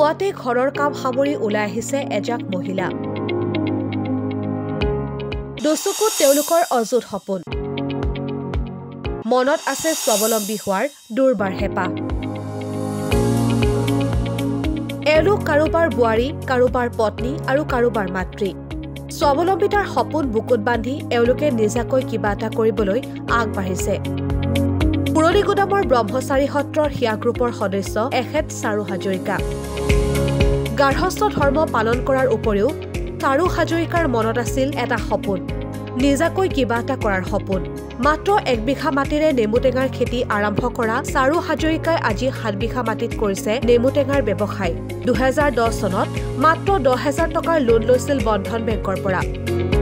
পুৱাতে ঘৰৰ কাম সামৰি ওলাই আহিছে এজাক মহিলা। দুচকুত তেওঁলোকৰ অযুত সপোন। মনত আছে স্বাৱলম্বী হোৱাৰ দুৰ্বাৰ হেঁপাহ। এওঁলোক কাৰোবাৰ বোৱাৰী, কাৰোবাৰ পত্নী আৰু কাৰোবাৰ মাতৃ। স্বাৱলম্বিতাৰ সপোন বুকুত বান্ধি এওঁলোকে নিজাকৈ কিবা এটা কৰিবলৈ আগবাঢ়িছে। পুৰণি গুদামৰ ব্ৰহ্মচাৰী সত্ৰৰ হিয়া গ্ৰুপৰ সদস্য এখেত চাৰু হাজৰিকা। গাৰ্হস্থ ধৰ্ম পালন কৰাৰ উপৰিও চাৰু হাজৰিকাৰ মনত আছিল এটা সপোন, নিজাকৈ কিবা এটা কৰাৰ সপোন। মাত্ৰ 1 বিঘা মাটিৰে নেমুটেঙাৰ খেতি আৰম্ভ কৰা চাৰু হাজৰিকাই আজি 7 বিঘা মাটিত কৰিছে নেমুটেঙাৰ ব্যৱসায়। 2010 চনত মাত্ৰ 10,000 টকাৰ লোন লৈছিল বন্ধন বেংকৰ পৰা।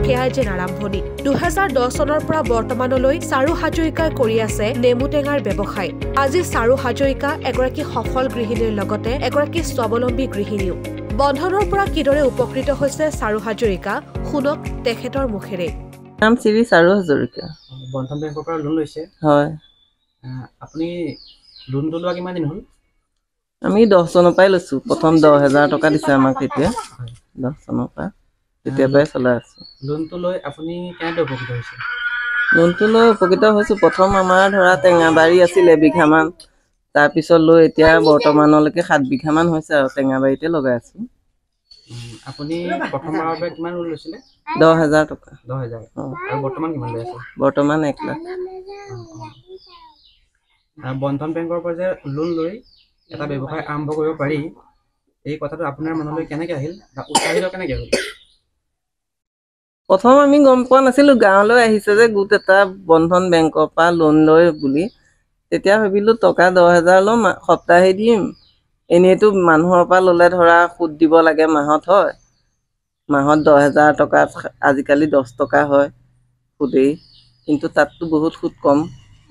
সেয়াই যেন আৰম্ভণি। 2010 চনৰ পৰা বৰ্তমানলৈ চাৰু হাজৰিকাই কৰি আছে নেমুটেঙাৰ ব্যৱসায়। আজি চাৰু হাজৰিকা এগৰাকী সফল গৃহিণীৰ লগতে এগৰাকী স্বাৱলম্বী গৃহিণীও। বন্ধনৰ পৰা কিদৰে উপকৃত হৈছে চাৰু হাজৰিকা, শুনক তেখেতৰ মুখেৰে। নাম শ্ৰী চাৰু হাজৰিকা। বন্ধন বেংকৰ পৰা লোন লৈছে? হয়। আপুনি লোনটো লোৱা কিমান দিন হ'ল? আমি 10 চনৰ পৰাই লৈছোঁ। প্ৰথম 10,000 টকা দিছে আমাক এতিয়া। 10 চনৰ পৰা তেতিয়াৰ পৰাই চলাই আছোঁ। লোনটো লৈ আপুনি কেনেদৰে উপকৃত হৈছে? লোনটো লৈ উপকৃত হৈছোঁ। প্ৰথম আমাৰ ধৰা টেঙা বাৰী আছিল 1 বিঘামান। তাৰপিছত লৈ এতিয়া বৰ্তমানলৈকে 7 বিঘামান হৈছে আৰু টেঙা বাৰীতে লগাই আছোঁ। আপুনি প্ৰথমবাৰৰ বাবে কিমান লোন লৈছিলে? 10,000 টকা। 10,000। আৰু বৰ্তমান কিমান লৈ আছে? বৰ্তমান 1 লাখ। বন্ধন বেংকৰ পৰা যে লোন লৈ এটা ব্যৱসায় আৰম্ভ কৰিব পাৰি, এই কথাটো আপোনাৰ মনলৈ কেনেকৈ আহিল বা উৎসাহিত কেনেকৈ হ'ল? প্ৰথম আমি গম পোৱা নাছিলোঁ, গাঁৱলৈ আহিছে যে গোট এটা বন্ধন বেংকৰ পৰা লোন লয় বুলি। তেতিয়া ভাবিলোঁ টকা 10,000 ল'ম, সপ্তাহে দিম। এনেইতো মানুহৰ পৰা ল'লে ধৰা সুদ দিব লাগে মাহত, হয়। মাহত 10,000 টকা আজিকালি 10 টকা হয় সুদেই, কিন্তু তাততো বহুত সুদ কম।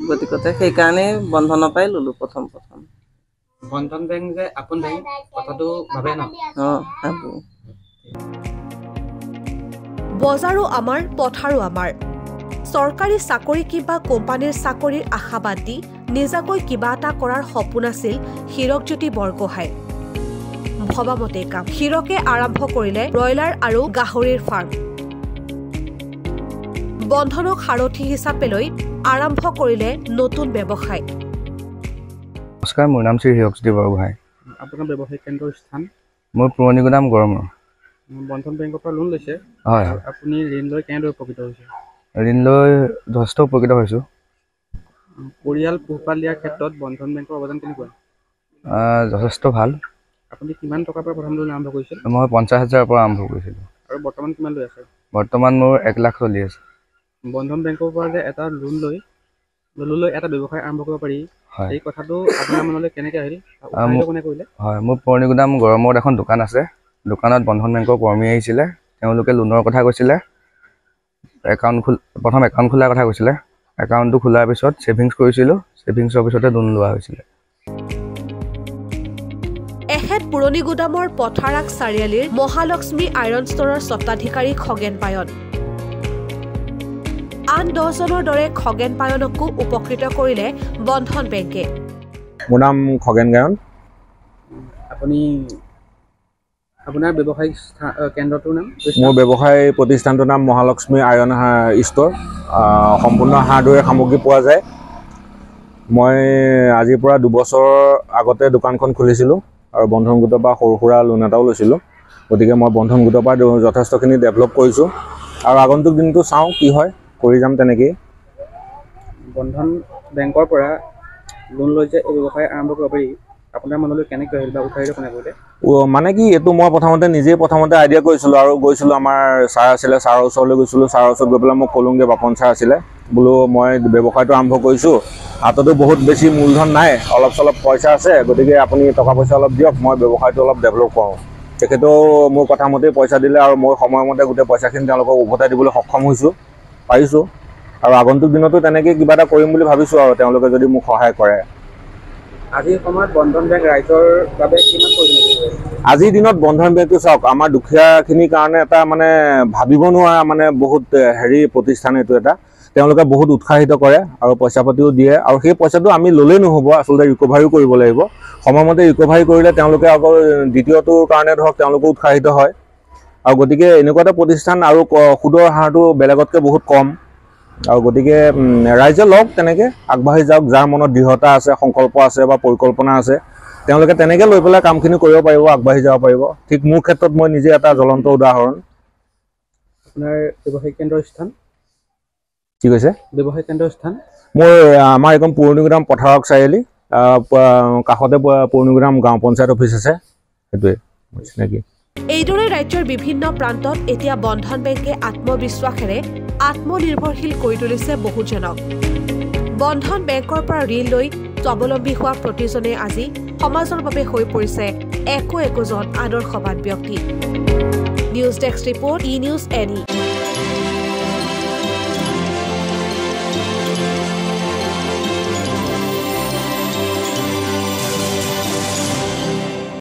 গতিকে সেইকাৰণে বন্ধনৰ পৰাই ল'লোঁ প্ৰথম। বন্ধন বেংক যে আপোন বেংক, কথাটো ভাবে ন? ভাবোঁ। বজাৰো আমাৰ, পথাৰো আমাৰ। চৰকাৰী চাকৰি কিবা কোম্পানীৰ চাকৰিৰ আশাবাদ দি নিজাকৈ কিবা এটা কৰাৰ সপোন আছিল হীৰকজ্যোতি বৰগোহাঁই। ভবামতে কাম। হীৰকে আৰম্ভ কৰিলে ব্ৰইলাৰ আৰু গাহৰিৰ ফাৰ্ম। বন্ধনক সাৰথি হিচাপে লৈ আৰম্ভ কৰিলে নতুন ব্যৱসায়। নমস্কাৰ, মোৰ নাম শ্ৰী হীৰকজ্যোতি বৰগোহাঁই। আপোনাৰ ব্যৱসায়িক কেন্দ্ৰৰ স্থান? মোৰ পুৰণি গুদাম গড়মূৰ। বন্ধন বেংকৰ পৰা লোন লৈছে? হয়। আপুনি ঋণ লৈ কেনেদৰে উপকৃত হৈছে? ঋণ লৈ যথেষ্ট উপকৃত হৈছোঁ। পৰিয়াল পোহপাল দিয়াৰ ক্ষেত্ৰত বন্ধন বেংকৰ অৱদান কেনেকুৱা? যথেষ্ট ভাল। আপুনি কিমান টকাৰ পৰা প্ৰথম লোন আৰম্ভ কৰিছিল? মই 50,000 পৰা আৰম্ভ কৰিছিলোঁ। আৰু বৰ্তমান কিমান লৈ আছে? বৰ্তমান মোৰ 1 লাখ চলি আছে। বন্ধন বেংকৰ পৰা যে এটা লোন লৈ এটা ব্যৱসায় আৰম্ভ কৰিব পাৰি, এই কথাটো আপোনাৰ মনলৈ কেনেকৈ আহিল? কোনে কৰিলে? হয়, মোৰ পুৰণি গুদাম গড়মূৰত এখন দোকান আছে। দোকানত বন্ধন বেংকৰ কৰ্মী আহিছিলে। তেওঁলোকে লোনৰ কথা কৈছিলে। প্ৰথম একাউণ্ট খোলাৰ কথা কৈছিলে। একাউণ্টটো খোলাৰ পিছত ছেভিংছ কৰিছিলোঁ। ছেভিংছৰ পিছতে লোন লোৱা হৈছিলে। এখেত পুৰণি গুদামৰ পথাৰাক চাৰিআলিৰ মহালক্ষ্মী আইৰণ ষ্টৰৰ স্বত্বাধিকাৰী খগেন পায়ন। আন 10 জনৰ দৰে খগেন পায়নকো উপকৃত কৰিলে বন্ধন বেংকে। মোৰ নাম খগেন গায়ন। আপোনাৰ ব্যৱসায়িক কেন্দ্ৰটোৰ নাম? মোৰ ব্যৱসায় প্ৰতিষ্ঠানটোৰ নাম মহালক্ষ্মী আইৰণ ষ্ট'ৰ। সম্পূৰ্ণ হাৰ্ডৱেৰ সামগ্ৰী পোৱা যায়। মই আজিৰ পৰা 2 বছৰ আগতে দোকানখন খুলিছিলোঁ আৰু বন্ধন গোটৰ পৰা সৰু সুৰা লোন এটাও লৈছিলোঁ। গতিকে মই বন্ধন গোটৰ পৰা যথেষ্টখিনি ডেভেলপ কৰিছোঁ আৰু আগন্তুক দিনটো চাওঁ কি হয়, কৰি যাম তেনেকেই। বন্ধন বেংকৰ পৰা লোন লৈ যে এই ব্যৱসায় আৰম্ভ কৰিব পাৰি, আপোনাৰ মনলৈ কেনেকৈ আহিল বা উৎসাহিত কোনে কৰিলে? মানে কি, এইটো মই প্ৰথমতে আইডিয়া কৰিছিলোঁ আৰু গৈছিলোঁ। আমাৰ ছাৰ আছিলে, ছাৰৰ ওচৰলৈ গৈছিলোঁ। ছাৰৰ ওচৰত গৈ পেলাই মই ক'লোঁগৈ, বাপন ছাৰ আছিলে, বোলো মই ব্যৱসায়টো আৰম্ভ কৰিছোঁ, হাততো বহুত বেছি মূলধন নাই, অলপ চলপ পইচা আছে, গতিকে আপুনি টকা পইচা অলপ দিয়ক, মই ব্যৱসায়টো অলপ ডেভেলপ কৰোঁ। তেখেতেও মোৰ কথামতেই পইচা দিলে আৰু মই সময়মতে গোটেই পইচাখিনি তেওঁলোকক উভতাই দিবলৈ সক্ষম পাৰিছোঁ। আৰু আগন্তুক দিনতো তেনেকৈ কিবা এটা কৰিম বুলি ভাবিছোঁ আৰু তেওঁলোকে যদি মোক সহায় কৰে। আজিৰ সময়ত বন্ধন বেংক ৰাইজৰ বাবে কিমান প্ৰয়োজনীয়? আজিৰ দিনত বন্ধন বেংকটো চাওক, আমাৰ দুখীয়াখিনিৰ কাৰণে এটা মানে ভাবিব নোৱাৰা মানে বহুত প্ৰতিষ্ঠান এইটো এটা। তেওঁলোকে বহুত উৎসাহিত কৰে আৰু পইচা পাতিও দিয়ে, আৰু সেই পইচাটো আমি ল'লেই নহ'ব, আচলতে ৰিকভাৰীও কৰিব লাগিব। সময়মতে ৰিকভাৰী কৰিলে তেওঁলোকে আকৌ দ্বিতীয়টোৰ কাৰণে ধৰক তেওঁলোকো উৎসাহিত হয় আৰু গতিকে এনেকুৱা এটা প্ৰতিষ্ঠান আৰু সুদৰ হাৰটো বেলেগতকৈ বহুত কম আৰু গতিকে ৰাইজে লওক তেনেকৈ আগবাঢ়ি যাওক যাৰ মনত দৃঢ়তা আছে সংকল্প আছে বা পৰিকল্পনা আছে তেওঁলোকে তেনেকৈ লৈ পেলাই কামখিনি কৰিব পাৰিব আগবাঢ়ি যাব পাৰিব ঠিক মোৰ ক্ষেত্ৰত মই নিজে এটা জ্বলন্ত উদাহৰণ আপোনাৰ ব্যৱসায়িক কেন্দ্ৰৰ স্থান কি কৈছে ব্যৱসায়িক কেন্দ্ৰৰ স্থান মোৰ আমাৰ এখন পুৰণিগুদাম পথাৰক চাৰিআলি কাষতে পুৰণিগুদাম গাঁও পঞ্চায়ত অফিচ আছে সেইটোৱে চিনাকি এইদৰে ৰাজ্যৰ বিভিন্ন প্ৰান্তত এতিয়া বন্ধন বেংকে আত্মবিশ্বাসেৰে আত্মনিৰ্ভৰশীল কৰি তুলিছে বহুজনক বন্ধন বেংকৰ পৰা ঋণ লৈ স্বাৱলম্বী হোৱা প্ৰতিজনে আজি সমাজৰ বাবে হৈ পৰিছে একোজন আদৰ্শৱান ব্যক্তি নিউজ ডেস্ক ৰিপৰ্ট ই নিউজ এনি